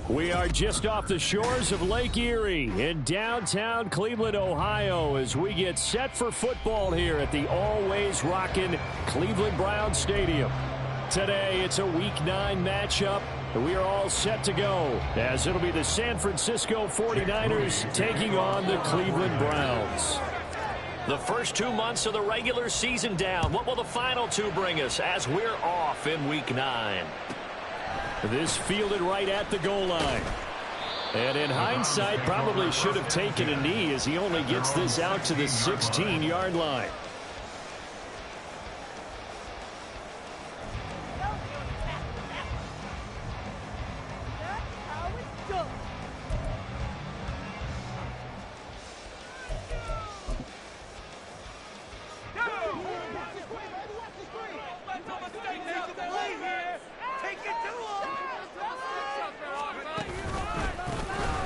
We are just off the shores of Lake Erie in downtown Cleveland, Ohio, as we get set for football here at the always rockin' Cleveland Browns Stadium. Today, it's a Week 9 matchup. We are all set to go, as it'll be the San Francisco 49ers taking on the Cleveland Browns. The first 2 months of the regular season down. What will the final 2 bring us as we're off in Week 9? This fielded right at the goal line. And in hindsight, probably should have taken a knee as he only gets this out to the 16-yard line.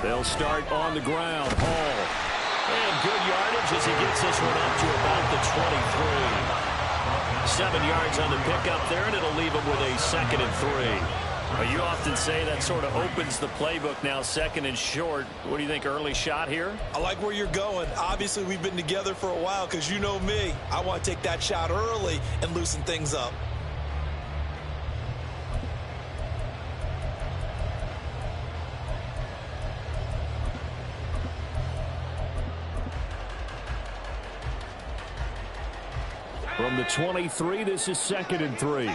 They'll start on the ground. Hall. And good yardage as he gets this one up to about the 23. 7 yards on the pickup there, and it'll leave him with a 2nd and 3. Well, you often say that sort of opens the playbook now, 2nd and short. What do you think, early shot here? I like where you're going. Obviously, we've been together for a while because you know me. I want to take that shot early and loosen things up. From the 23, this is 2nd and 3.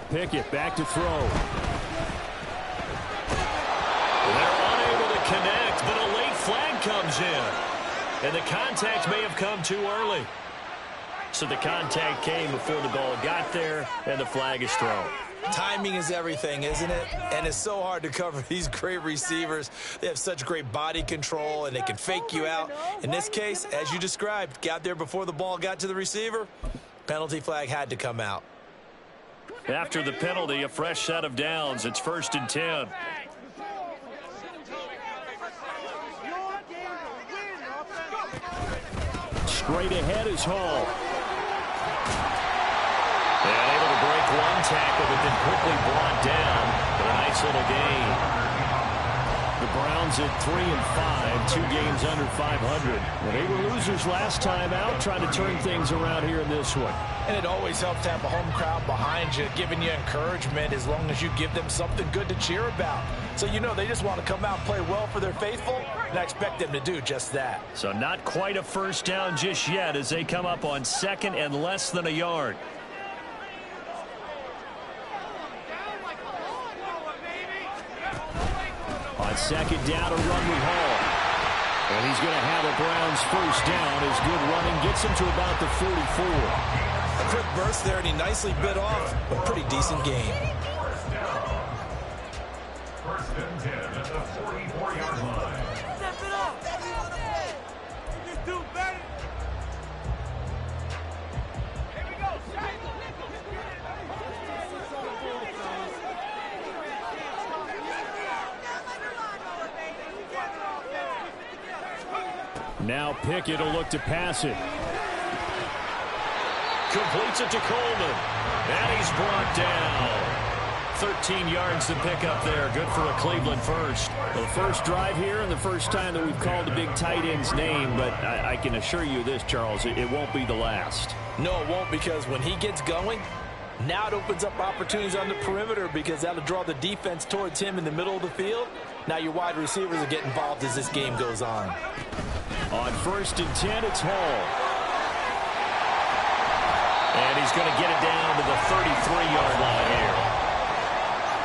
Pickett back to throw. They're unable to connect, but a late flag comes in. And the contact may have come too early. So the contact came before the ball got there, and the flag is thrown. Timing is everything, isn't it? And it's so hard to cover these great receivers. They have such great body control, and they can fake you out. In this case, as you described, got there before the ball got to the receiver. Penalty flag had to come out. After the penalty, a fresh set of downs. It's 1st and 10. Straight ahead is Hall. And able to break one tackle, but then quickly brought down. But a nice little gain. The Browns at 3-5, 2 games under 500. Well, they were losers last time out, trying to turn things around here in this one. And it always helps to have a home crowd behind you, giving you encouragement as long as you give them something good to cheer about. So you know they just want to come out and play well for their faithful, and I expect them to do just that. So not quite a first down just yet as they come up on 2nd and less than a yard. On 2nd down, a run with Hall. And he's going to have a Browns first down as good running gets him to about the 44. A quick burst there, and he nicely bit off a pretty decent gain. 1st and 10 at the 44-yard line. Step it up. You can do better. Here we go. Now Pickett will look to pass it. Completes it to Coleman. And he's brought down. 13 yards to pick up there. Good for a Cleveland first. Well, the first drive here and the first time that we've called the big tight end's name, but I can assure you this, Charles, it won't be the last. No, it won't, because when he gets going, now it opens up opportunities on the perimeter because that'll draw the defense towards him in the middle of the field. Now your wide receivers will get involved as this game goes on. On 1st and 10, it's Hall. And he's going to get it down to the 33-yard line here.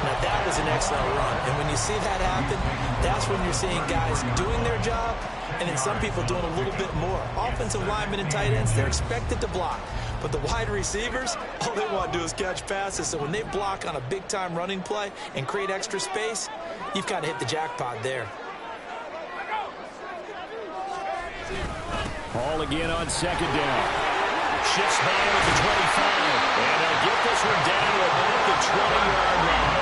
Now, that was an excellent run. And when you see that happen, that's when you're seeing guys doing their job and then some people doing a little bit more. Offensive linemen and tight ends, they're expected to block. But the wide receivers, all they want to do is catch passes. So when they block on a big-time running play and create extra space, you've kind of hit the jackpot there. Hall again on 2nd down. Shifts by at the 25. And they'll get this one down to about the 20-yard line.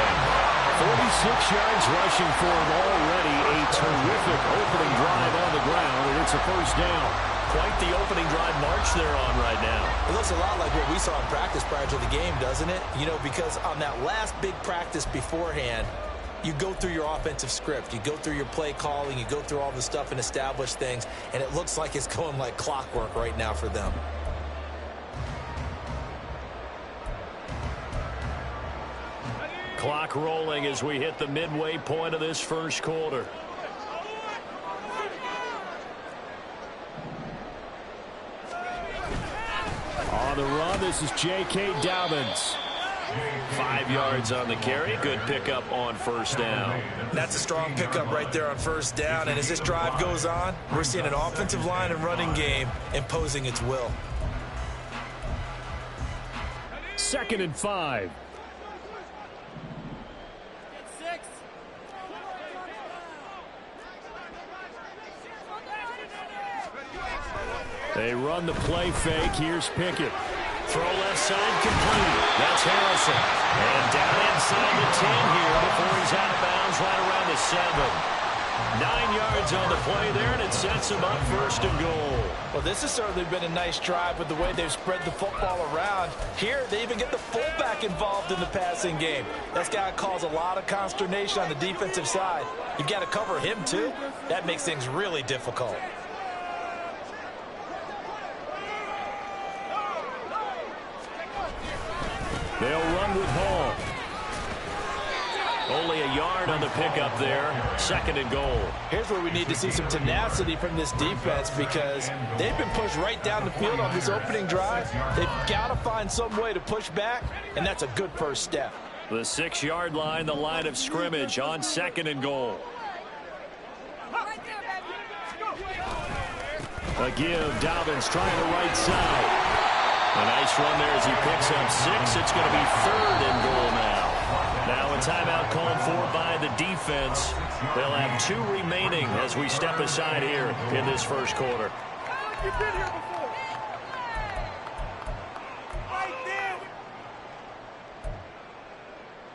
46 yards rushing for him already. A terrific opening drive on the ground, and it's a 1st down. Quite the opening drive march they're on right now. It looks a lot like what we saw in practice prior to the game, doesn't it? You know, because on that last big practice beforehand, you go through your offensive script. You go through your play calling. You go through all the stuff and establish things, and it looks like it's going like clockwork right now for them. Clock rolling as we hit the midway point of this 1st quarter. On the run, this is J.K. Dobbins. 5 yards on the carry. Good pickup on 1st down. That's a strong pickup right there on 1st down. And as this drive goes on, we're seeing an offensive line and running game imposing its will. 2nd and 5. They run the play fake. Here's Pickett. Throw left side complete. That's Harrison. And down inside the 10 here before he's out of bounds right around the 7. 9 yards on the play there, and it sets him up 1st and goal. Well, this has certainly been a nice drive with the way they've spread the football around. Here, they even get the fullback involved in the passing game. That's got to cause a lot of consternation on the defensive side. You've got to cover him, too. That makes things really difficult. They'll run with Hall. Only a yard on the pickup there. 2nd and goal. Here's where we need to see some tenacity from this defense because they've been pushed right down the field on this opening drive. They've got to find some way to push back, and that's a good 1st step. The 6-yard line, the line of scrimmage on 2nd and goal. A give. Dobbins trying the right side. A nice run there as he picks up 6. It's going to be 3rd and goal now. Now a timeout called for by the defense. They'll have 2 remaining as we step aside here in this 1st quarter. You've been here before. Right there.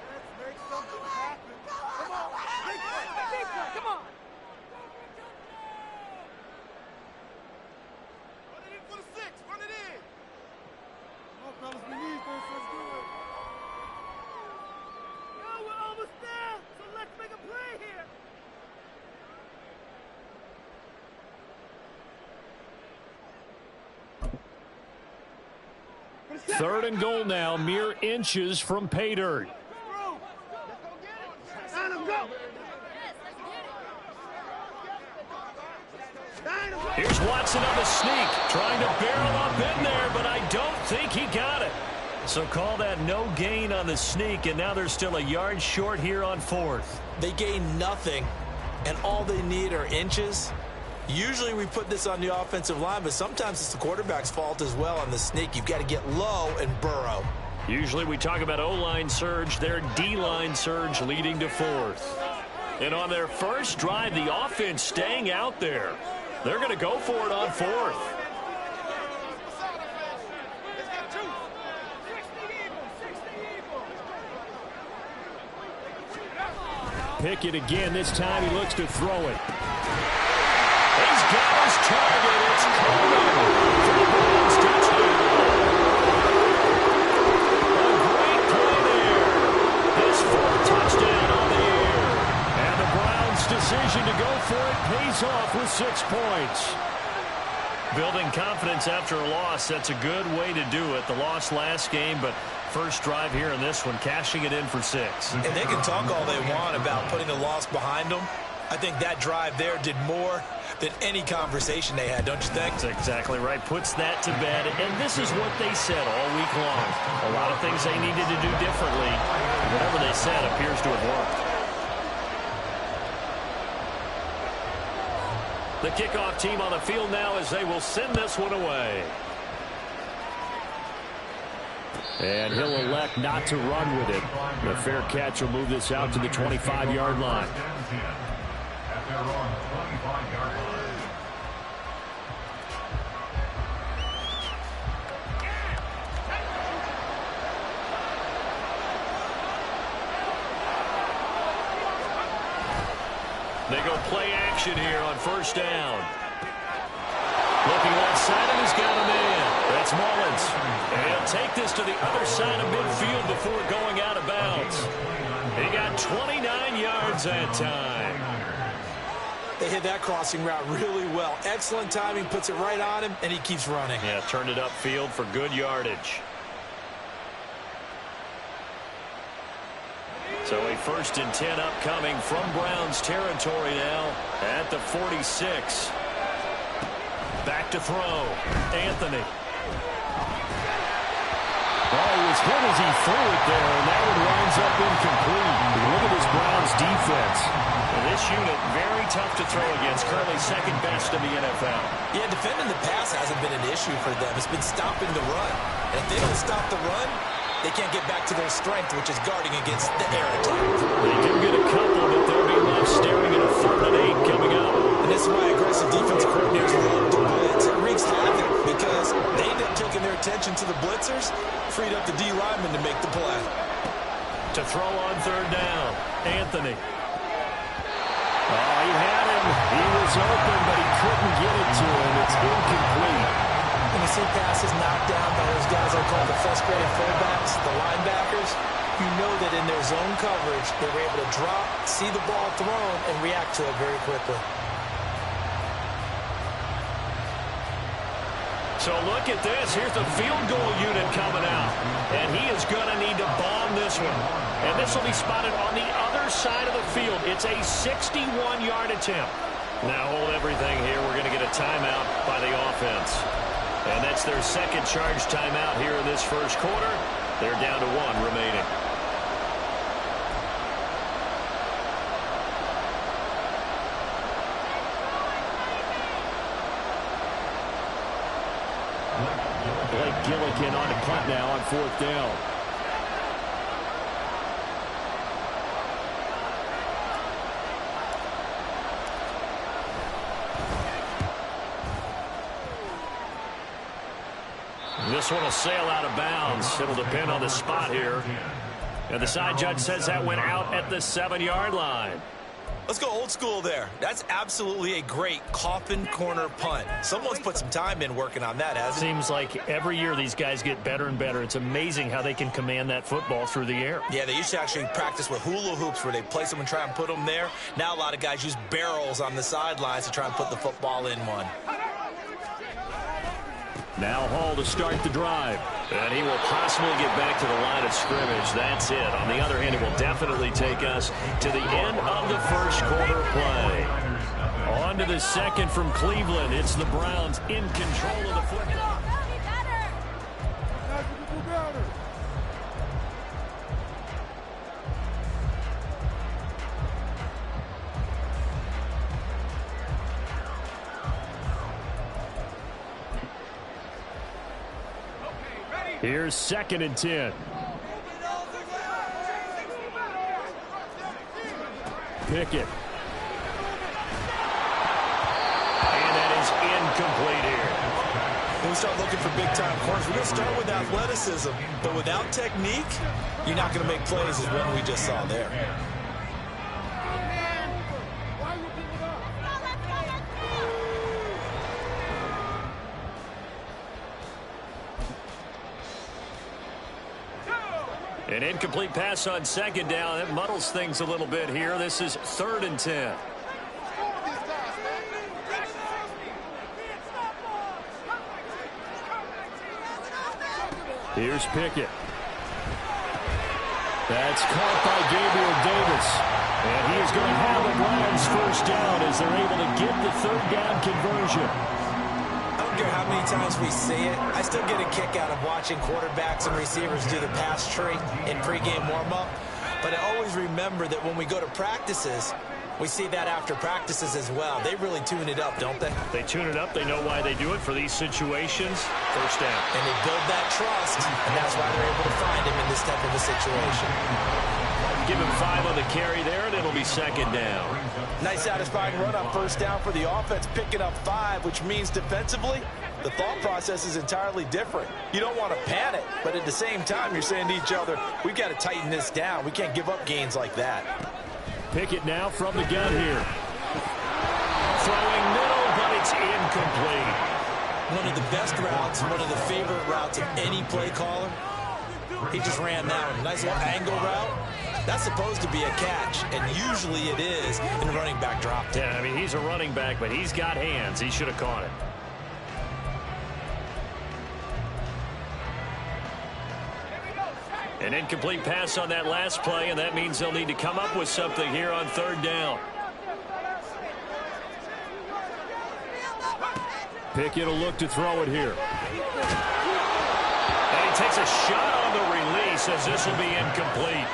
Let's make something happen. Come on. Come on. Run it in for the 6. Run it in. Fellas, we need this. Let's do it. Yo, we're almost there, so let's make a play here. 3rd and goal now, mere inches from pay dirt. Here's Watson on the sneak, trying to barrel up in there, but I don't think he got it. So call that no gain on the sneak, and now they're still a yard short here on 4th. They gain nothing, and all they need are inches. Usually we put this on the offensive line, but sometimes it's the quarterback's fault as well on the sneak. You've got to get low and burrow. Usually we talk about O-line surge, their D-line surge leading to 4th. And on their 1st drive, the offense staying out there. They're going to go for it on 4th. Pickett again. This time he looks to throw it. He's got his target. It's Coleman for the Browns touchdown. A great play there. His 4th touchdown on the air. And the Browns' decision to go for it pays off with 6 points. Building confidence after a loss, that's a good way to do it. The loss last game, but 1st drive here in this one, cashing it in for 6. And they can talk all they want about putting the loss behind them. I think that drive there did more than any conversation they had, don't you think? That's exactly right. Puts that to bed. And this is what they said all week long. A lot of things they needed to do differently. Whatever they said appears to have worked. The kickoff team on the field now as they will send this one away. And he'll elect not to run with it. The fair catch will move this out to the 25-yard line. At their own 25-yard line. They go play action here on first down. Looking left side, and he's got a man. That's Mullins. And he'll take this to the other side of midfield before going out of bounds. He got 29 yards that time. They hit that crossing route really well. Excellent timing, puts it right on him, and he keeps running. Yeah, turned it upfield for good yardage. So a 1st and 10 upcoming from Browns territory now at the 46. Back to throw. Anthony. Oh, he was hit as he threw it there, and that one winds up incomplete. Look at this Browns defense. And this unit very tough to throw against. Currently second best in the NFL. Yeah, defending the pass hasn't been an issue for them. It's been stopping the run. And if they don't stop the run, they can't get back to their strength, which is guarding against the air attack. They do get a couple, but they'll be left staring at a 3rd and 8 coming up. And this is why aggressive defensive coordinators love to blitz. It wreaks havoc because they end up taking their attention to the blitzers, freed up the D lineman to make the play. To throw on 3rd down, Anthony. Oh, he had him. He was open, but he couldn't get it to him. It's incomplete. When you see passes knocked down by those guys I call the frustrated fullbacks, the linebackers, you know that in their zone coverage, they were able to drop, see the ball thrown, and react to it very quickly. So look at this. Here's the field goal unit coming out. And he is going to need to bomb this one. And this will be spotted on the other side of the field. It's a 61-yard attempt. Now hold everything here. We're going to get a timeout by the offense. And that's their second charge timeout here in this first quarter. They're down to 1 remaining. Blake Gillikin on the punt now on 4th down. This one will sail out of bounds. It'll depend on the spot here. And the side judge says that went out at the 7-yard line. Let's go old school there. That's absolutely a great coffin corner punt. Someone's put some time in working on that, hasn't it? Seems like every year these guys get better and better. It's amazing how they can command that football through the air. Yeah, they used to actually practice with hula hoops where they place them and try and put them there. Now a lot of guys use barrels on the sidelines to try and put the football in one. Now Hall to start the drive. And he will possibly get back to the line of scrimmage. That's it. On the other hand, it will definitely take us to the end of the first quarter play. On to the second from Cleveland. It's the Browns in control of the football. Here's 2nd and 10. Pickett. And that is incomplete here. When we start looking for big-time corners, we're going to start with athleticism. But without technique, you're not going to make plays as one we just saw there. An incomplete pass on 2nd down. That muddles things a little bit here. This is 3rd and 10. Here's Pickett. That's caught by Gabriel Davis. And he is going to have the Browns first down as they're able to get the third down conversion. I don't care how many times we see it. I still get a kick out of watching quarterbacks and receivers do the pass tree in pregame warm-up. But I always remember that when we go to practices, we see that after practices as well. They really tune it up, don't they? They tune it up. They know why they do it for these situations. First down. And they build that trust, and that's why they're able to find him in this type of a situation. Give him 5 on the carry there, and it'll be second down. Nice satisfying run on first down for the offense, picking up 5, which means defensively, the thought process is entirely different. You don't want to panic, but at the same time, you're saying to each other, we've got to tighten this down. We can't give up gains like that. Pickett now from the gun here. Throwing middle, but it's incomplete. One of the best routes, one of the favorite routes of any play caller. He just ran that one. Nice little angle route. That's supposed to be a catch, and usually it is, and the running back dropped it. Yeah, I mean, he's a running back, but he's got hands. He should have caught it. An incomplete pass on that last play, and that means they'll need to come up with something here on third down. Pickett will look to throw it here. And he takes a shot on the release as this will be incomplete.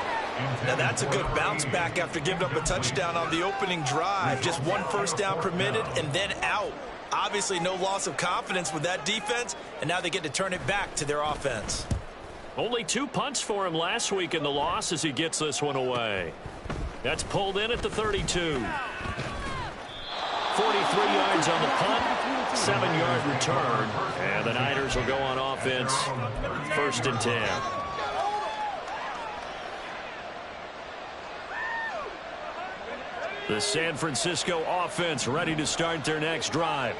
Now that's a good bounce back after giving up a touchdown on the opening drive. Just one first down permitted and then out. Obviously no loss of confidence with that defense, and now they get to turn it back to their offense. Only 2 punts for him last week in the loss as he gets this one away. That's pulled in at the 32. 43 yards on the punt, 7-yard return, and the Niners will go on offense, 1st and 10. The San Francisco offense ready to start their next drive.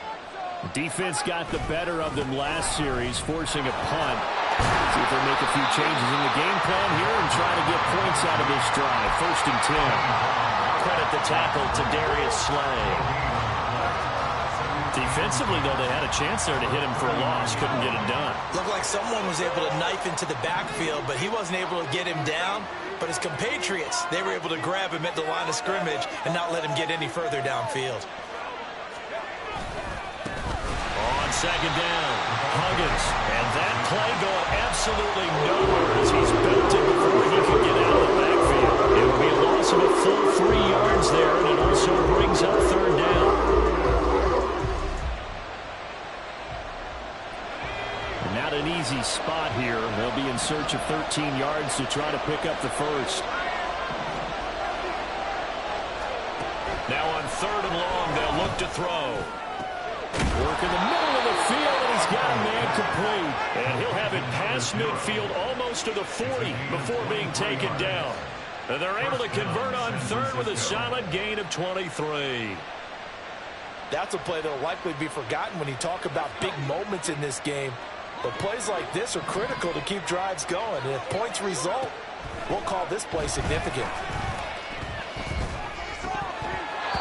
Defense got the better of them last series, forcing a punt. See if they make a few changes in the game plan here and try to get points out of this drive. 1st and 10. Credit the tackle to Darius Slay. Defensively, though, they had a chance there to hit him for a loss. Couldn't get it done. Looked like someone was able to knife into the backfield, but he wasn't able to get him down. But his compatriots, they were able to grab him at the line of scrimmage and not let him get any further downfield. On second down, Huggins. And that play going absolutely nowhere as he's belted before he could get out of the backfield. It will be a loss of a full 3 yards there, and it also brings up third down. Not an easy spot here. They'll be in search of 13 yards to try to pick up the first. Now on 3rd and long, they'll look to throw. Work in the middle of the field, and he's got a man complete. And he'll have it past midfield almost to the 40 before being taken down. And they're able to convert on 3rd with a solid gain of 23. That's a play that will likely be forgotten when you talk about big moments in this game. But plays like this are critical to keep drives going. And if points result, we'll call this play significant.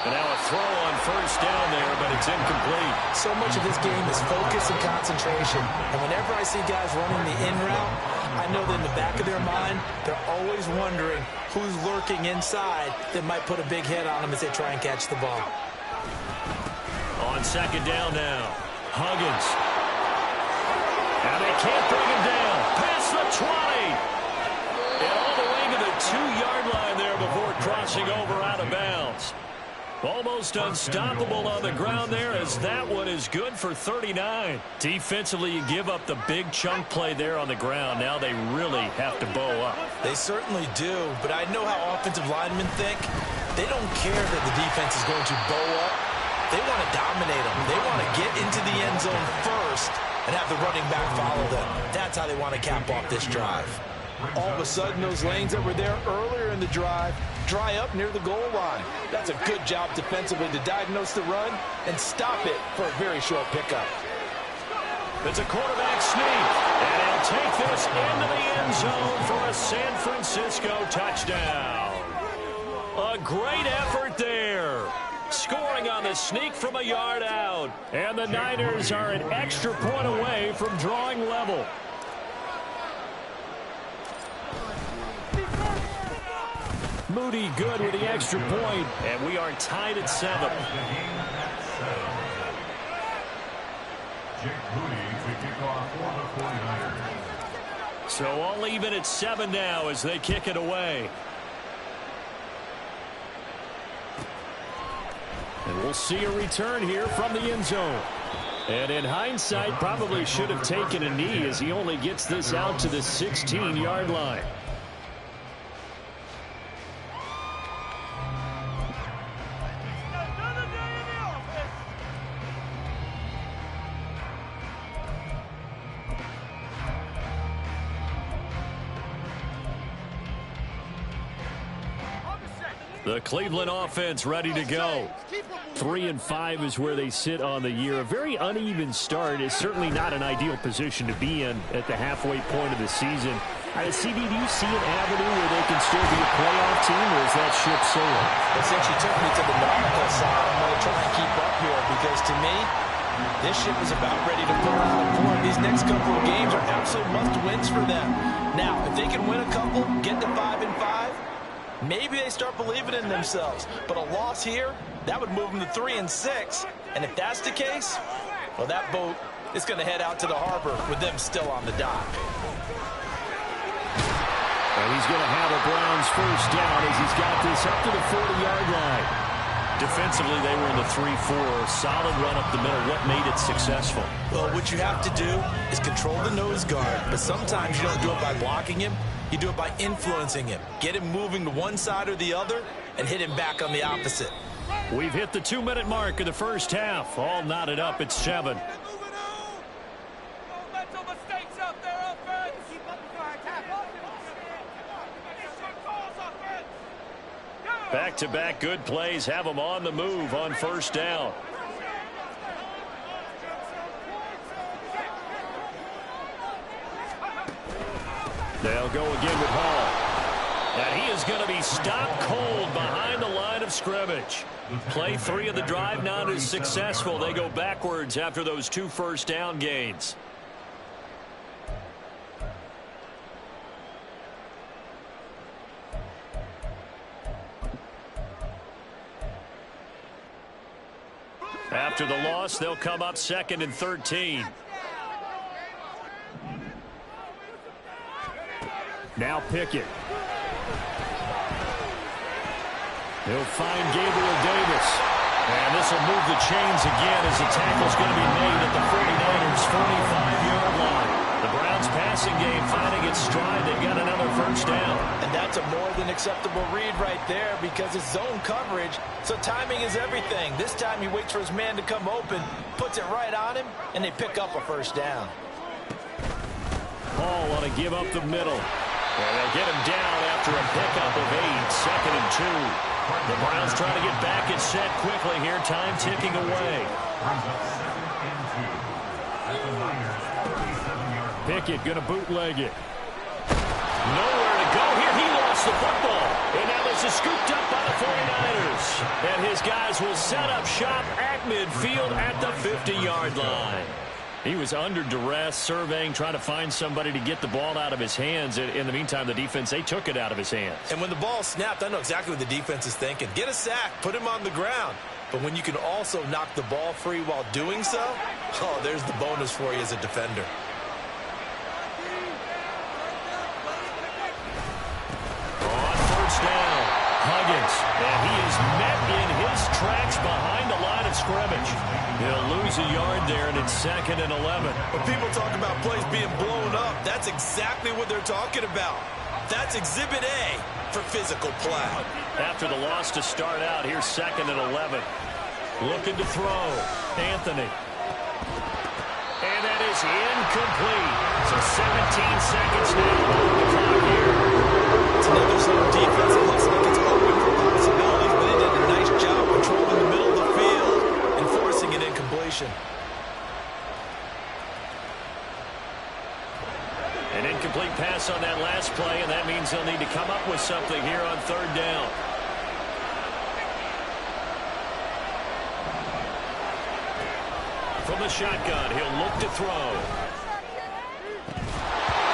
And now a throw on 1st down there, but it's incomplete. So much of this game is focus and concentration. And whenever I see guys running the in route, I know that in the back of their mind, they're always wondering who's lurking inside that might put a big hit on them as they try and catch the ball. On second down now, Huggins. And they can't bring him down. Past the 20. And all the way to the 2-yard line there before crossing over out of bounds. Almost unstoppable on the ground there as that one is good for 39. Defensively, you give up the big chunk play there on the ground. Now they really have to bow up. They certainly do, but I know how offensive linemen think. They don't care that the defense is going to bow up. They want to dominate them. They want to get into the end zone first and have the running back follow them. That's how they want to cap off this drive. All of a sudden, those lanes that were there earlier in the drive dry up near the goal line. That's a good job defensively to diagnose the run and stop it for a very short pickup. It's a quarterback sneak, and he'll take this into the end zone for a San Francisco touchdown. A great effort there. Scoring on the sneak from a yard out. And the Niners are an extra point away from drawing level. Moody good with the extra point. And we are tied at 7. Jake Moody to kick off for the 49ers. So all even at 7 now as they kick it away. And we'll see a return here from the end zone. And in hindsight, probably should have taken a knee as he only gets this out to the 16-yard line. The Cleveland offense ready to go. 3-5 is where they sit on the year. A very uneven start is certainly not an ideal position to be in at the halfway point of the season. CD, do you see an avenue where they can still be a playoff team, or is that ship sailing? Well, since you took me to the nautical side, I'm going to try and keep up here because to me, this ship is about ready to pull out a point. These next couple of games are absolute must-wins for them. Now, if they can win a couple, get to 5-5, maybe they start believing in themselves. But a loss here, that would move them to 3-6. And if that's the case, well, that boat is going to head out to the harbor with them still on the dock. And he's going to have a Browns first down as he's got this up to the 40-yard line. Defensively, they were in the 3-4. Solid run up the middle. What made it successful? Well, what you have to do is control the nose guard. But sometimes you don't do it by blocking him. You do it by influencing him. Get him moving to one side or the other and hit him back on the opposite. We've hit the 2-minute mark of the first half. All knotted up at 7. Back-to-back good plays have them on the move on first down. They'll go again with Hall. And he is going to be stopped cold behind the line of scrimmage. Play 3 of the drive not as successful. They go backwards after those 2 first down gains. After the loss, they'll come up 2nd and 13. Now Pickett. He'll find Gabriel Davis. And this will move the chains again as the tackle's going to be made at the 49ers' 45-yard line. The Browns passing game finding its stride. They've got another first down. And that's a more than acceptable read right there because it's zone coverage, so timing is everything. This time he waits for his man to come open, puts it right on him, and they pick up a first down. Hall want to give up the middle. And they'll get him down after a pickup of 8, 2nd and 2. The Browns trying to get back and set quickly here. Time ticking away. Pickett going to bootleg it. Nowhere to go here. He lost the football. And now this is scooped up by the 49ers. And his guys will set up shop at midfield at the 50-yard line. He was under duress, surveying, trying to find somebody to get the ball out of his hands. In the meantime, the defense, they took it out of his hands. And when the ball snapped, I know exactly what the defense is thinking. Get a sack, put him on the ground. But when you can also knock the ball free while doing so, oh, there's the bonus for you as a defender. On first down, Huggins. And he is met in his tracks behind the line of scrimmage. He'll lose a yard there, and it's 2nd and 11. When people talk about plays being blown up, that's exactly what they're talking about. That's Exhibit A for physical play. After the loss to start out, here's 2nd and 11. Looking to throw. Anthony. And that is incomplete. So 17 seconds now on the clock here. It's another zone defense. It looks like it's open for possibilities, but they did a nice job controlling the middle of the field and forcing an incompletion. An incomplete pass on that last play, and that means they'll need to come up with something here on 3rd down. From the shotgun, he'll look to throw.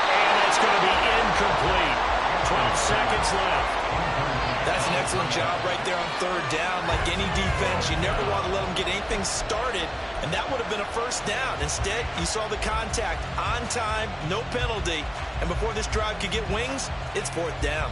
And it's going to be incomplete. 12 seconds left. That job right there on third down. Like any defense, you never want to let them get anything started, and that would have been a first down. Instead, you saw the contact on time, no penalty, and before this drive could get wings, it's fourth down.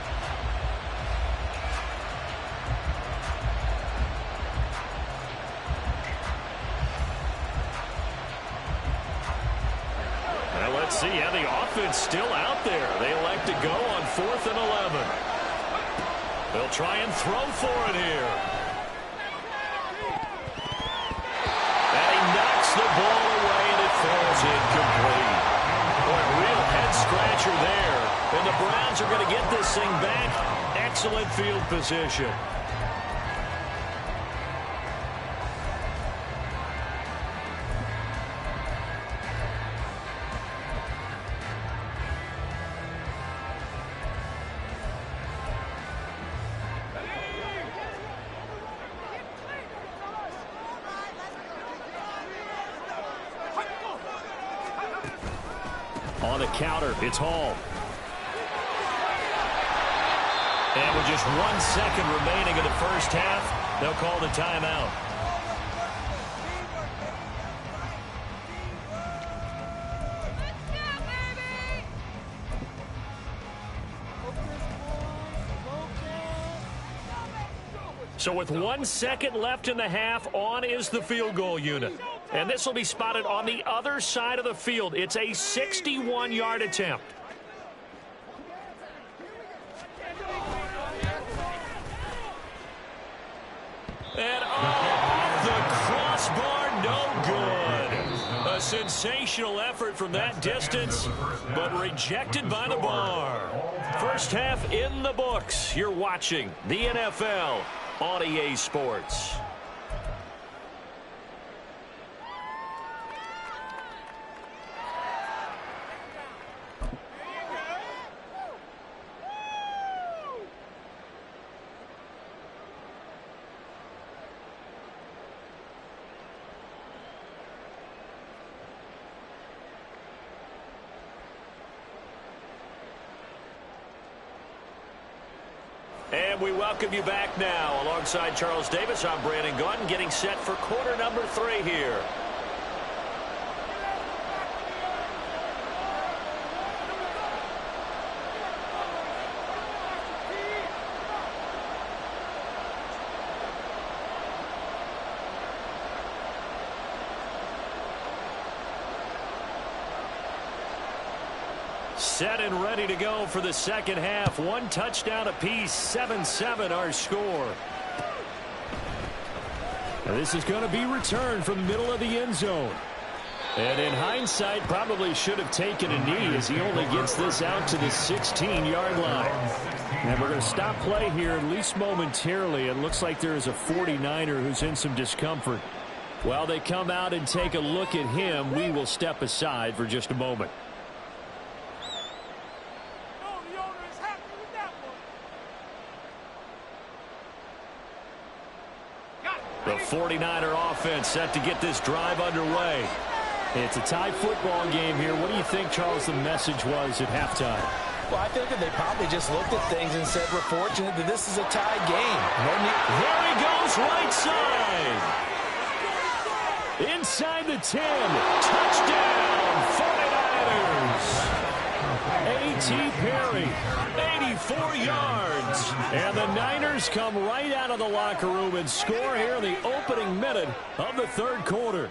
Well, let's see. Yeah, the offense still out there. They elect to go on 4th and 11. They'll try and throw for it here. And he knocks the ball away, and it falls incomplete. Boy, a real head-scratcher there. And the Browns are going to get this thing back. Excellent field position. On the counter, it's Hall. And with just 1 second remaining in the first half, they'll call the timeout. So with 1 second left in the half, on is the field goal unit. And this will be spotted on the other side of the field. It's a 61-yard attempt. And off the crossbar, no good. A sensational effort from that distance, but rejected by the bar. First half in the books. You're watching the NFL on EA Sports. And we welcome you back now. Alongside Charles Davis, I'm Brandon Gaudin, getting set for quarter number 3 here. Set and ready to go for the second half. 1 touchdown apiece, 7-7 our score. And this is going to be returned from the middle of the end zone. And in hindsight, probably should have taken a knee as he only gets this out to the 16-yard line. And we're going to stop play here, at least momentarily. It looks like there is a 49er who's in some discomfort. While they come out and take a look at him, we will step aside for just a moment. The 49er offense set to get this drive underway. It's a tie football game here. What do you think, Charles, the message was at halftime? Well, I think that they probably just looked at things and said, we're fortunate that this is a tie game. There he goes, right side. Inside the 10. Touchdown, 49ers. A.T. Perry, 84 yards. And the Niners come right out of the locker room and score here in the opening minute of the third quarter.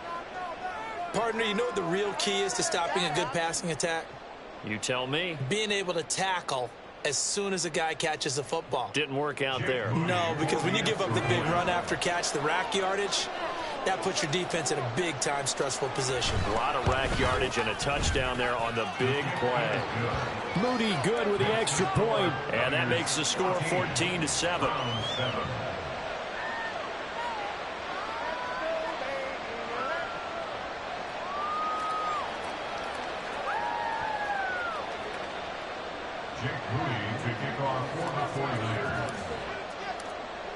Partner, you know what the real key is to stopping a good passing attack? You tell me. Being able to tackle as soon as a guy catches the football. Didn't work out there. No, because when you give up the big run after catch, the rack yardage, that puts your defense in a big-time stressful position. A lot of rack yardage and a touchdown there on the big play. Moody good with the extra point, and that makes the score 14-7.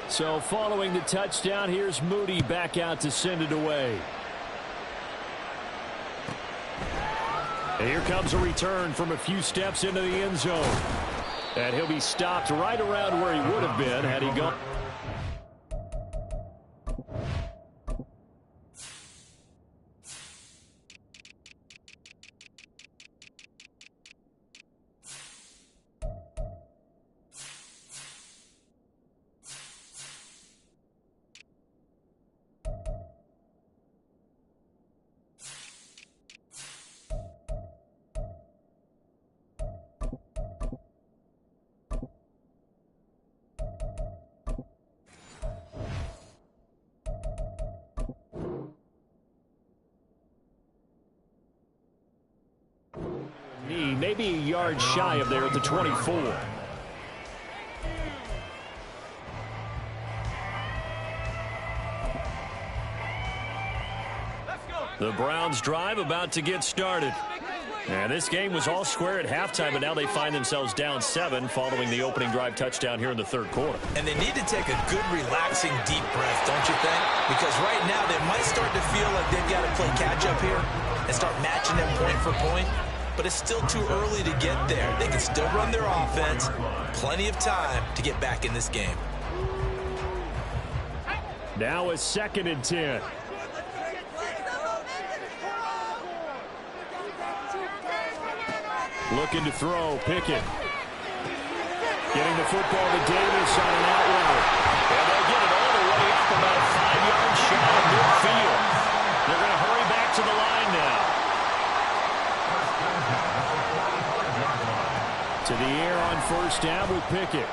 So following the touchdown, here's Moody back out to send it away. And here comes a return from a few steps into the end zone. And he'll be stopped right around where he would have been had he gone. maybe a yard shy of there at the 24. The Browns drive about to get started. And this game was all square at halftime, but now they find themselves down 7 following the opening drive touchdown here in the third quarter. And they need to take a good, relaxing, deep breath, don't you think? Because right now they might start to feel like they've got to play catch-up here and start matching them point for point. But it's still too early to get there. They can still run their offense. Plenty of time to get back in this game. Now a 2nd and 10. Looking to throw, Pickett. Getting the football to Davis on an out route. And they'll get it all the way up about 5 yards shy of midfield. They're going to hurry back to the line now. To the air on first down with Pickett.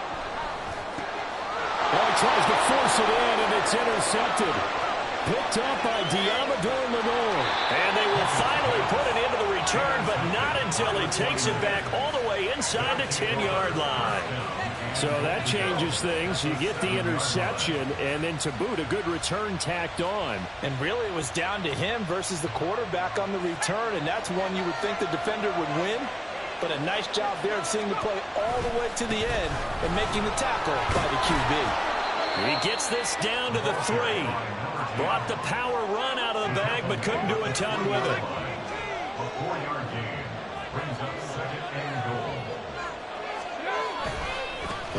Oh, he tries to force it in, and it's intercepted. Picked up by Diamador Lenore. And they will finally put it into the return, but not until he takes it back all the way inside the 10-yard line. So that changes things. You get the interception, and then to boot, a good return tacked on. And really it was down to him versus the quarterback on the return, and that's one you would think the defender would win. But a nice job there of seeing the play all the way to the end and making the tackle by the QB. He gets this down to the 3. Brought the power run out of the bag, but couldn't do a ton with it. A 4-yard gain brings up 2nd and goal.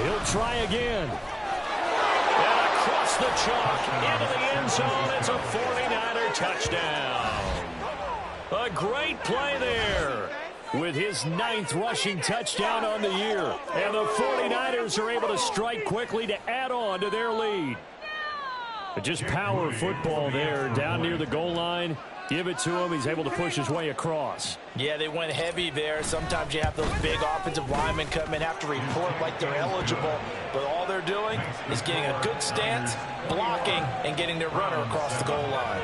He'll try again. And across the chalk into the end zone. It's a 49er touchdown. A great play there. With his 9th rushing touchdown on the year. And the 49ers are able to strike quickly to add on to their lead. But just power football there down near the goal line. Give it to him. He's able to push his way across. Yeah, they went heavy there. Sometimes you have those big offensive linemen come in, have to report like they're eligible. But all they're doing is getting a good stance, blocking, and getting their runner across the goal line.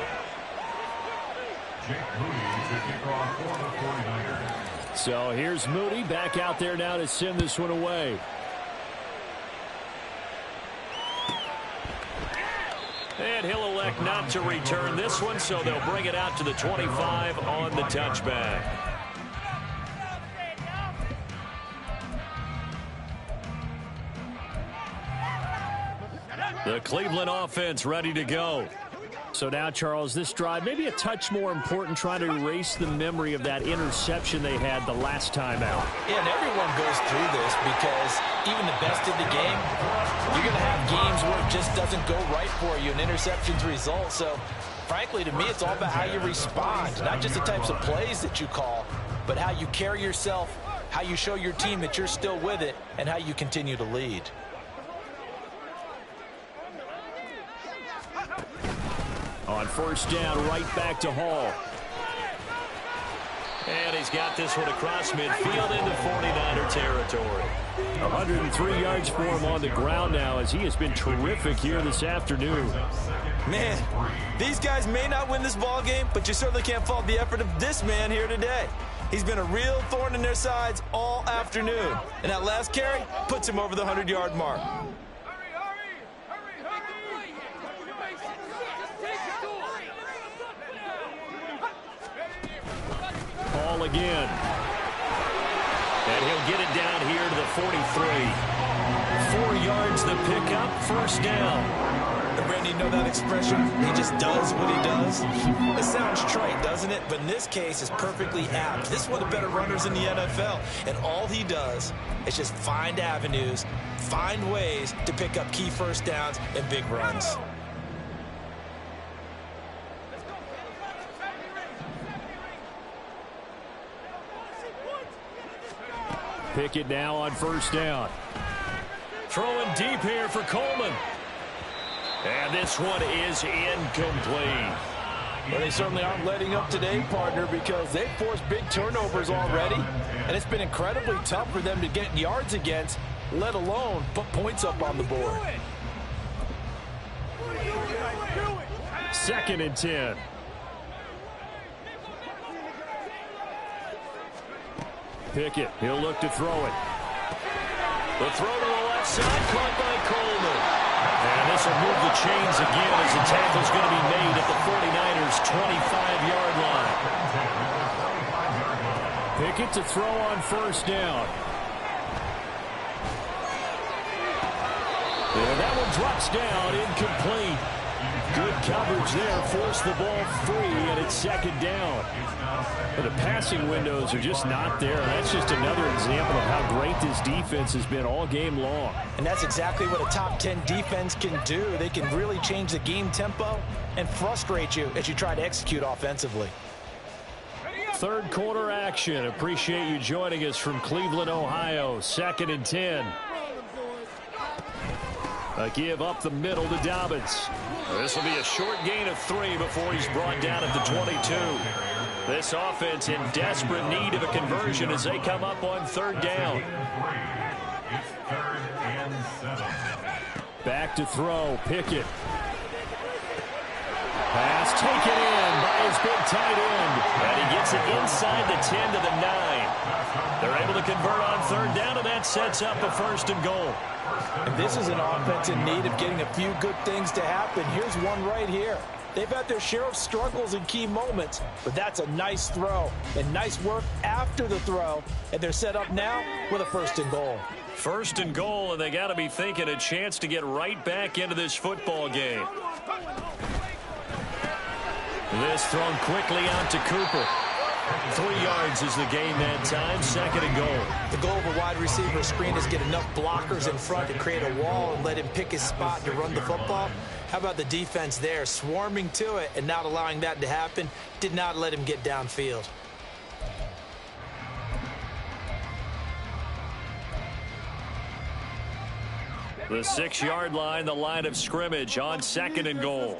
Jake Moody to kick off for the 49ers. So here's Moody back out there now to send this one away. And he'll elect not to return this one, so they'll bring it out to the 25 on the touchback. The Cleveland offense ready to go. So now, Charles, this drive maybe a touch more important, trying to erase the memory of that interception they had the last time out. Yeah, and everyone goes through this because even the best of the game, you're going to have games where it just doesn't go right for you, and interceptions result. So, frankly, to me, it's all about how you respond, not just the types of plays that you call, but how you carry yourself, how you show your team that you're still with it, and how you continue to lead. On first down, right back to Hall. And he's got this one across midfield into 49er territory. 103 yards for him on the ground now, as he has been terrific here this afternoon. Man, these guys may not win this ball game, but you certainly can't fault the effort of this man here today. He's been a real thorn in their sides all afternoon. And that last carry puts him over the 100-yard mark. Hall again. And he'll get it down here to the 43. 4 yards the pickup, first down. Randy, you know that expression? He just does what he does. It sounds trite, doesn't it? But in this case, it's perfectly apt. This is one of the better runners in the NFL. And all he does is just find avenues, find ways to pick up key first downs and big runs. Pickett now on first down. Throwing deep here for Coleman. And this one is incomplete. Well, they certainly aren't letting up today, partner, because they've forced big turnovers already, and it's been incredibly tough for them to get yards against, let alone put points up on the board. 2nd and 10. Pickett. He'll look to throw it. The throw to the left side, caught by Coleman. And this will move the chains again as the tackle's going to be made at the 49ers' 25-yard line. Pickett to throw on first down. And that one drops down, incomplete. Good coverage there, forced the ball free, and it's second down. But the passing windows are just not there. That's just another example of how great this defense has been all game long. And that's exactly what a top 10 defense can do. They can really change the game tempo and frustrate you as you try to execute offensively. Third quarter action. Appreciate you joining us from Cleveland, Ohio. 2nd and 10. A give up the middle to Dobbins. This will be a short gain of 3 before he's brought down at the 22. This offense in desperate need of a conversion as they come up on 3rd down. It's 3rd and 7. Back to throw. Pickett. Pass taken in by his big tight end. And he gets it inside the 10 to the 9. They're able to convert on 3rd down, and that sets up a 1st and goal. And this is an offense in need of getting a few good things to happen. Here's one right here. They've had their share of struggles in key moments, but that's a nice throw and nice work after the throw. And they're set up now with a 1st and goal. 1st and goal, and they got to be thinking a chance to get right back into this football game. This thrown quickly out to Cooper. 3 yards is the gain that time. 2nd and goal. The goal of a wide receiver screen is get enough blockers in front to create a wall and let him pick his spot to run the football. How about the defense there, swarming to it and not allowing that to happen? Did not let him get downfield. The 6-yard line, the line of scrimmage on 2nd and goal.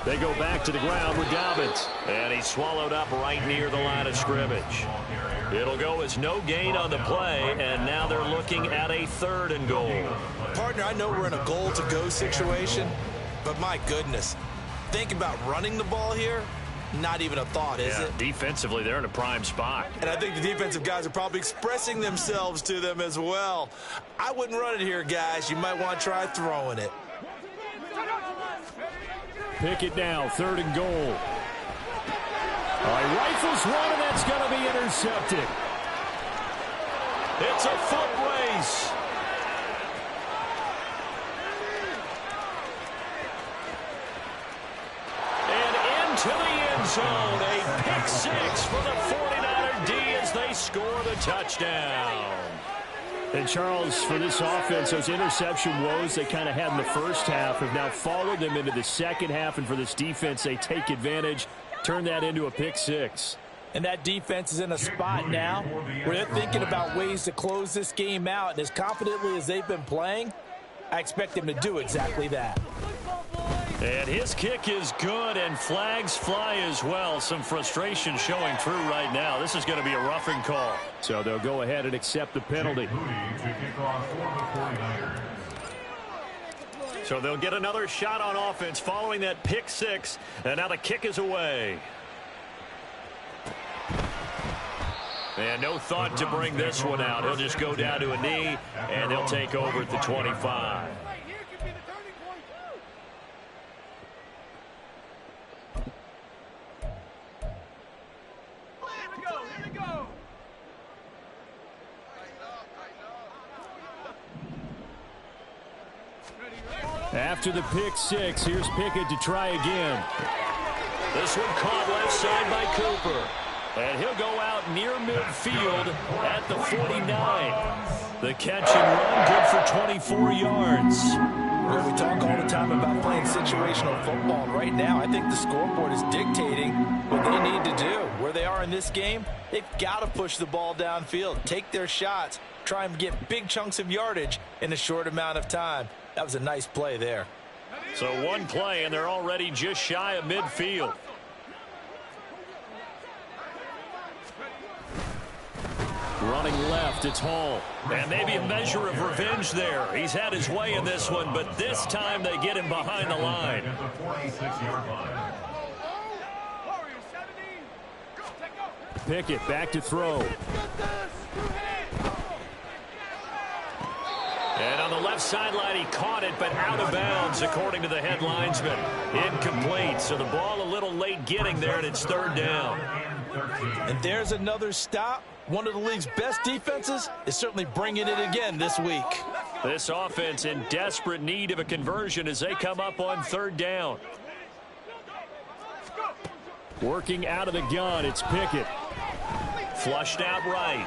They go back to the ground with Dobbins. And he's swallowed up right near the line of scrimmage. It'll go as no gain on the play, and now they're looking at a 3rd and goal. Partner, I know we're in a goal-to-go situation, but my goodness, think about running the ball here. Not even a thought, is it? Defensively, they're in a prime spot. And I think the defensive guys are probably expressing themselves to them as well. I wouldn't run it here, guys. You might want to try throwing it. Pickett now, 3rd and goal. All right, rifles one, and that's going to be intercepted. It's a foot race. And into the end zone, a pick 6 for the 49er D as they score the touchdown. And Charles, for this offense, those interception woes they kind of had in the first half have now followed them into the second half. And for this defense, they take advantage, turn that into a pick 6. And that defense is in a spot now where they're thinking about ways to close this game out. And as confidently as they've been playing, I expect them to do exactly that. And his kick is good, and flags fly as well. Some frustration showing through right now. This is going to be a roughing call. So they'll go ahead and accept the penalty. So they'll get another shot on offense following that pick 6, and now the kick is away. And no thought to bring this one out. He'll just go down to a knee, and they'll take over at the 25. After the pick 6, here's Pickett to try again. This one caught left side by Cooper. And he'll go out near midfield at the 49. The catch and run good for 24 yards. Well, we talk all the time about playing situational football. Right now, I think the scoreboard is dictating what they need to do. Where they are in this game, they've got to push the ball downfield, take their shots, try and get big chunks of yardage in a short amount of time. That was a nice play there. So one play, and they're already just shy of midfield. Running running left. It's Hall. And maybe a measure of revenge there. He's had his way in this one, but this time they get him behind the line. At the 46-yard line. Pickett back to throw. And on the left sideline, he caught it, but out of bounds, according to the head linesman. Incomplete, so the ball a little late getting there, and it's third down. And there's another stop. One of the league's best defenses is certainly bringing it again this week. This offense in desperate need of a conversion as they come up on third down. Working out of the gun, it's Pickett. Flushed out right.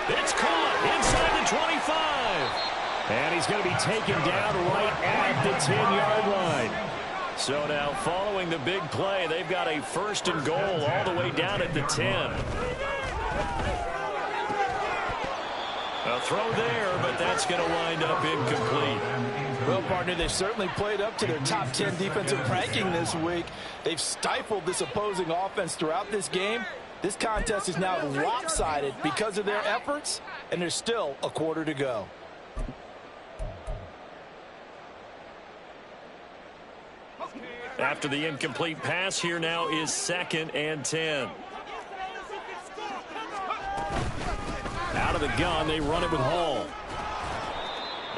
It's caught inside the 25. And he's going to be taken down right at the 10-yard line. So now following the big play, they've got a first and goal all the way down at the 10. A throw there, but that's going to wind up incomplete. Well, partner, they've certainly played up to their top 10 defensive ranking this week. They've stifled this opposing offense throughout this game. This contest is now lopsided because of their efforts, and there's still a quarter to go. After the incomplete pass, here now is 2nd and 10. Out of the gun, they run it with Hall.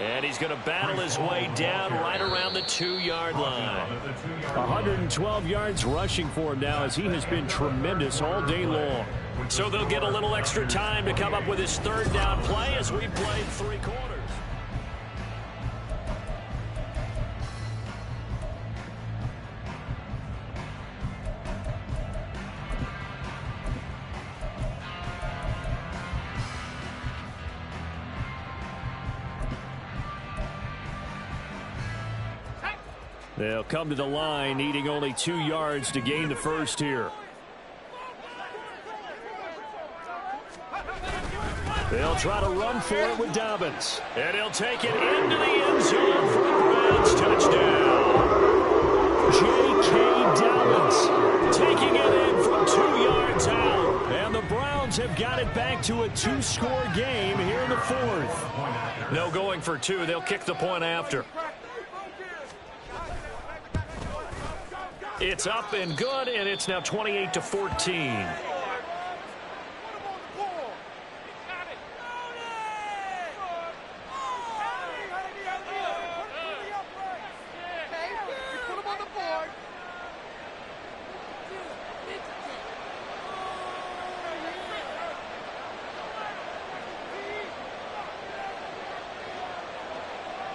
And he's going to battle his way down right around the 2-yard line. 112 yards rushing for him now as he has been tremendous all day long. So they'll get a little extra time to come up with his third down play as we played 3 quarters. They'll come to the line, needing only 2 yards to gain the first here. They'll try to run for it with Dobbins. And he'll take it into the end zone for a Browns touchdown. J.K. Dobbins taking it in from 2 yards out. And the Browns have got it back to a 2-score game here in the 4th. No going for 2. They'll kick the point after. It's up and good, and it's now 28-14.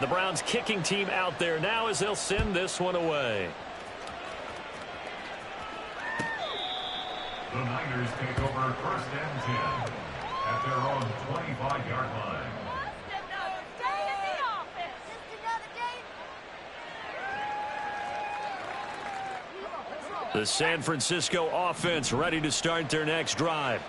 The Browns kicking team out there now as they'll send this one away. The Niners take over 1st and 10 at their own 25-yard line. The San Francisco offense ready to start their next drive.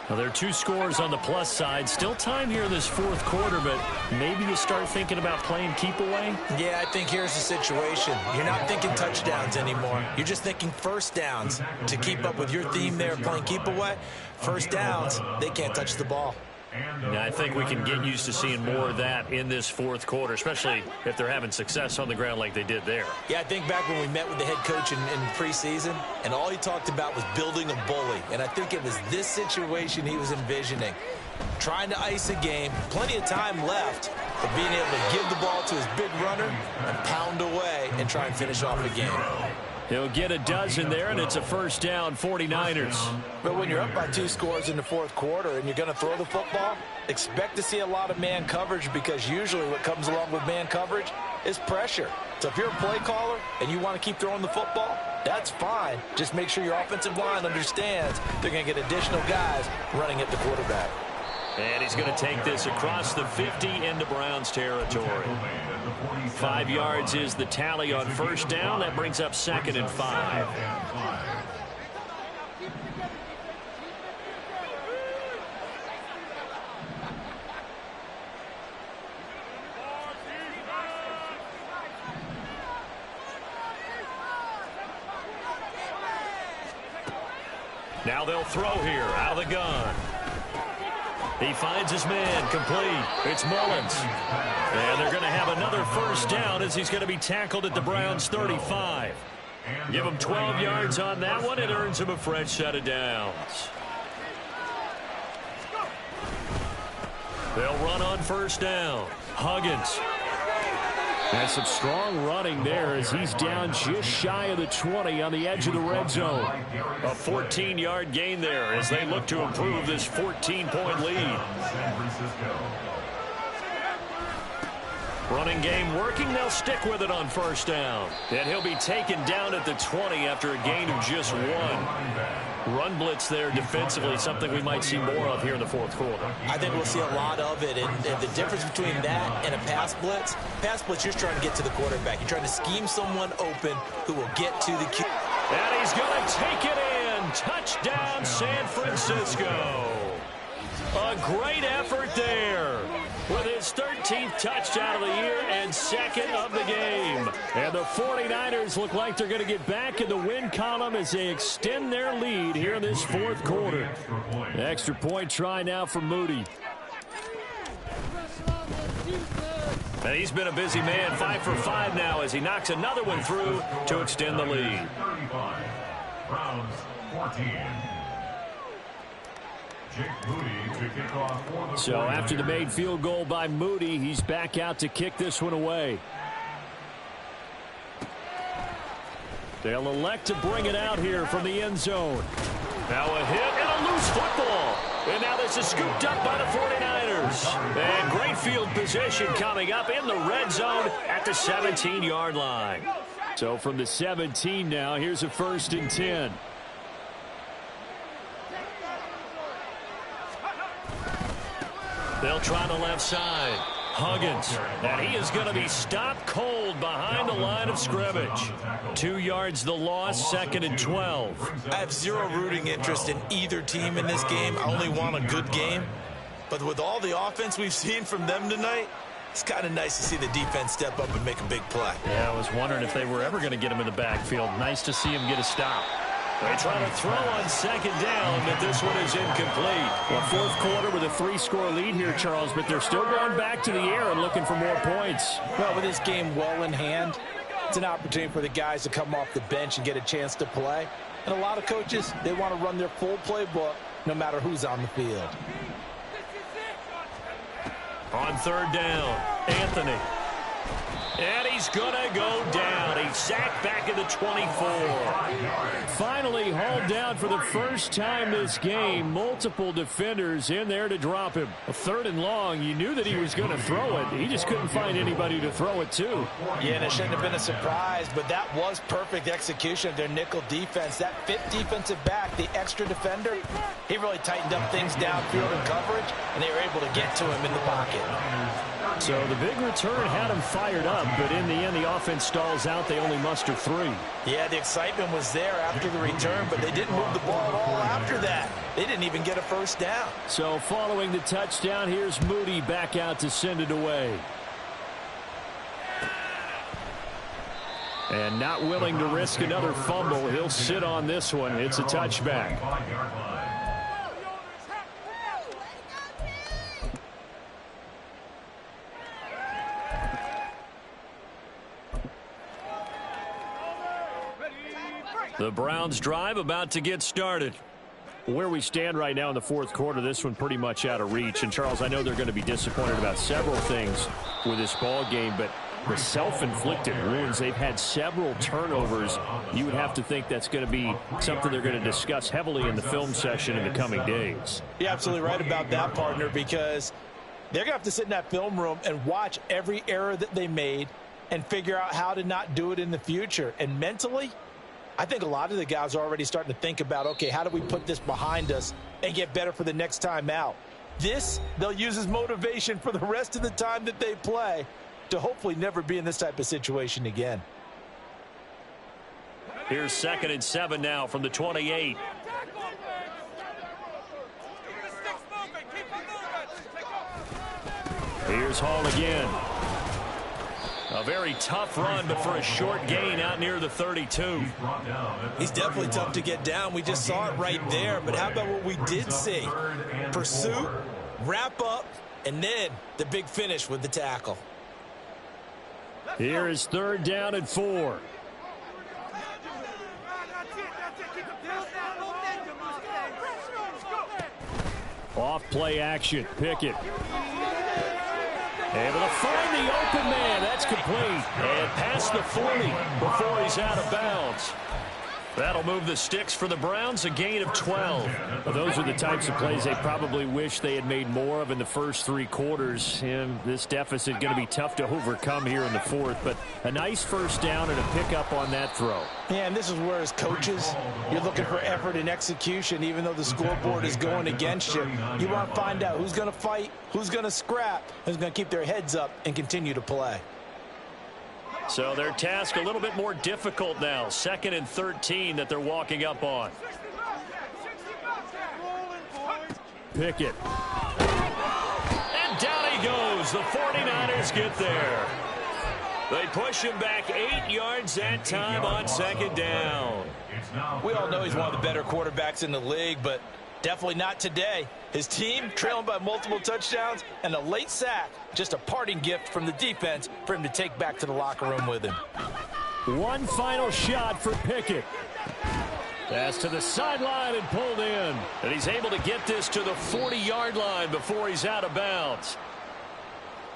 Now, there are 2 scores on the plus side. Still time here in this 4th quarter, but maybe you start thinking about playing keep away? Yeah, I think here's the situation. You're not thinking touchdowns anymore. You're just thinking first downs. To keep up with your theme there, playing keep away, first downs, they can't touch the ball. Yeah, I think we can get used to seeing more of that in this 4th quarter, especially if they're having success on the ground like they did there. Yeah, I think back when we met with the head coach in preseason, and all he talked about was building a bully. And I think it was this situation he was envisioning. Trying to ice a game, plenty of time left, but being able to give the ball to his big runner and pound away and try and finish off a game. He'll get a dozen there, and it's a first down, 49ers. But when you're up by 2 scores in the 4th quarter and you're going to throw the football, expect to see a lot of man coverage, because usually what comes along with man coverage is pressure. So if you're a play caller and you want to keep throwing the football, that's fine. Just make sure your offensive line understands they're going to get additional guys running at the quarterback. And he's going to take this across the 50 into Browns territory. 5 yards is the tally on first down. That brings up 2nd and 5. Now they'll throw here out of the gun. He finds his man, complete. It's Mullins. And they're going to have another first down as he's going to be tackled at the Browns' 35. Give him 12 yards on that one. It earns him a fresh set of downs. They'll run on first down. Huggins. And some strong running there as he's down just shy of the 20 on the edge of the red zone. A 14-yard gain there as they look to improve this 14-point lead. Running game working. They'll stick with it on first down. And he'll be taken down at the 20 after a gain of just 1. Run blitz there defensively, something we might see more of here in the fourth quarter. I think we'll see a lot of it. And the difference between that and a pass blitz, you're trying to get to the quarterback. You're trying to scheme someone open who will get to the QB. And he's going to take it in. Touchdown, San Francisco. A great effort there with his 13th touchdown of the year and second of the game. And the 49ers look like they're going to get back in the win column as they extend their lead here in this fourth quarter. The extra point try now for Moody. And he's been a busy man, 5 for 5 now as he knocks another one through to extend the lead. 35, Browns 14. So after the made field goal by Moody, he's back out to kick this one away. They'll elect to bring it out here from the end zone. Now a hit and a loose football. And now this is scooped up by the 49ers. And great field position coming up in the red zone at the 17-yard line. So from the 17 now, here's a 1st and 10. They'll try the left side. Huggins. And he is going to be stopped cold behind the line of scrimmage. 2 yards the loss, 2nd and 12. I have zero rooting interest in either team in this game. I only want a good game. But with all the offense we've seen from them tonight, it's kind of nice to see the defense step up and make a big play. Yeah, I was wondering if they were ever going to get him in the backfield. Nice to see him get a stop. They try to throw on 2nd down, but this one is incomplete. Well, fourth quarter with a 3-score lead here, Charles, but they're still going back to the air and looking for more points. Well, with this game well in hand, it's an opportunity for the guys to come off the bench and get a chance to play. And a lot of coaches, they want to run their full playbook no matter who's on the field. On 3rd down, Anthony. And he's going to go down. He's sacked back at the 24. Finally hauled down for the first time this game. Multiple defenders in there to drop him. A 3rd and long. You knew that he was going to throw it. He just couldn't find anybody to throw it to. Yeah, and it shouldn't have been a surprise, but that was perfect execution of their nickel defense. That 5th defensive back, the extra defender, he really tightened up things downfield in coverage, and they were able to get to him in the pocket. So the big return had him fired up, but in the end, the offense stalls out. They only muster 3. Yeah, the excitement was there after the return, but they didn't move the ball at all after that. They didn't even get a first down. So following the touchdown, here's Moody back out to send it away. And not willing to risk another fumble, he'll sit on this one. It's a touchback. The Browns drive about to get started. Where we stand right now in the fourth quarter, this one pretty much out of reach. And, Charles, I know they're going to be disappointed about several things with this ball game, but the self-inflicted wounds, they've had several turnovers. You would have to think that's going to be something they're going to discuss heavily in the film session in the coming days. You're absolutely right about that, partner, because they're going to have to sit in that film room and watch every error that they made and figure out how to not do it in the future. And mentally, I think a lot of the guys are already starting to think about, okay, how do we put this behind us and get better for the next time out? This, they'll use as motivation for the rest of the time that they play to hopefully never be in this type of situation again. Here's 2nd and 7 now from the 28. Here's Hall again. A very tough run, but for a short gain out near the 32. He's definitely tough to get down. We just saw it right there. But how about what we did see? Pursuit, wrap up, and then the big finish with the tackle. Here is 3rd down and 4. Off play action. Pickett. Able to find the open man. That's complete. And past the 40 before he's out of bounds. That'll move the sticks for the Browns, a gain of 12. Well, those are the types of plays they probably wish they had made more of in the first 3 quarters. And this deficit going to be tough to overcome here in the 4th. But a nice first down and a pickup on that throw. Yeah, and this is where as coaches, you're looking for effort and execution. Even though the scoreboard is going against you, you want to find out who's going to fight, who's going to scrap, who's going to keep their heads up and continue to play. So their task a little bit more difficult now. 2nd and 13 that they're walking up on. Pickett. And down he goes. The 49ers get there. They push him back 8 yards that time on 2nd down. We all know he's one of the better quarterbacks in the league, but definitely not today. His team trailing by multiple touchdowns and a late sack. Just a parting gift from the defense for him to take back to the locker room with him. One final shot for Pickett. Pass to the sideline and pulled in. And he's able to get this to the 40-yard line before he's out of bounds.